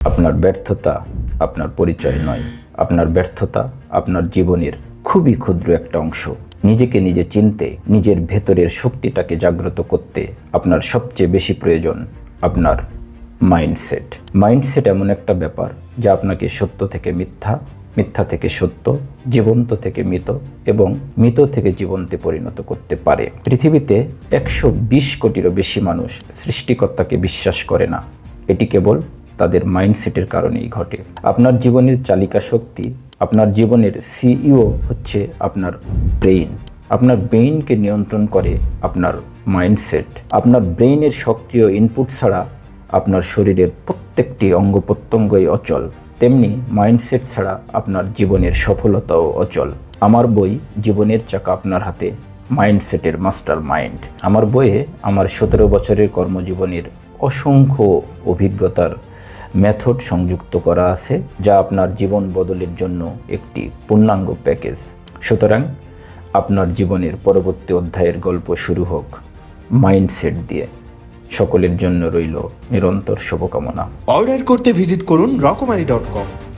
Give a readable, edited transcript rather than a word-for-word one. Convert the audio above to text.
আপনার ব্যর্থতা আপনার পরিচয় নয়। আপনার ব্যর্থতা আপনার জীবনের খুবই ক্ষুদ্র একটা অংশ। নিজেকে নিজে চিনতে, নিজের ভেতরের শক্তিটাকে জাগ্রত করতে আপনার সবচেয়ে বেশি প্রয়োজন আপনার মাইন্ডসেট। মাইন্ডসেট এমন একটা ব্যাপার যা আপনাকে সত্য থেকে মিথ্যা, মিথ্যা থেকে সত্য, জীবন্ত থেকে মৃত এবং মৃত থেকে জীবন্তে পরিণত করতে পারে। পৃথিবীতে 120 কোটিরও বেশি মানুষ সৃষ্টিকর্তাকে বিশ্বাস করে না। এটি কেবল তাদের মাইন্ডসেটের কারণেই ঘটে। আপনার জীবনের চালিকা শক্তি, আপনার জীবনের সিইও হচ্ছে আপনার ব্রেইন। আপনার ব্রেইনকে নিয়ন্ত্রণ করে আপনার মাইন্ডসেট। আপনার ব্রেইনের সক্রিয় ইনপুট ছাড়া আপনার শরীরের প্রত্যেকটি অঙ্গ প্রত্যঙ্গই অচল, তেমনি মাইন্ডসেট ছাড়া আপনার জীবনের সফলতাও অচল। আমার বই জীবনের চাকা আপনার হাতে, মাইন্ডসেটের মাস্টার মাইন্ড। আমার বইয়ে আমার 17 বছরের কর্মজীবনের অসংখ্য অভিজ্ঞতার মেথড সংযুক্ত করা আছে, যা আপনার জীবন বদলের জন্য একটি পূর্ণাঙ্গ প্যাকেজ। সুতরাং আপনার জীবনের পরবর্তী অধ্যায়ের গল্প শুরু হোক মাইন্ডসেট দিয়ে। সকলের জন্য রইল নিরন্তর শুভকামনা। অর্ডার করতে ভিজিট করুন রকমারি.com।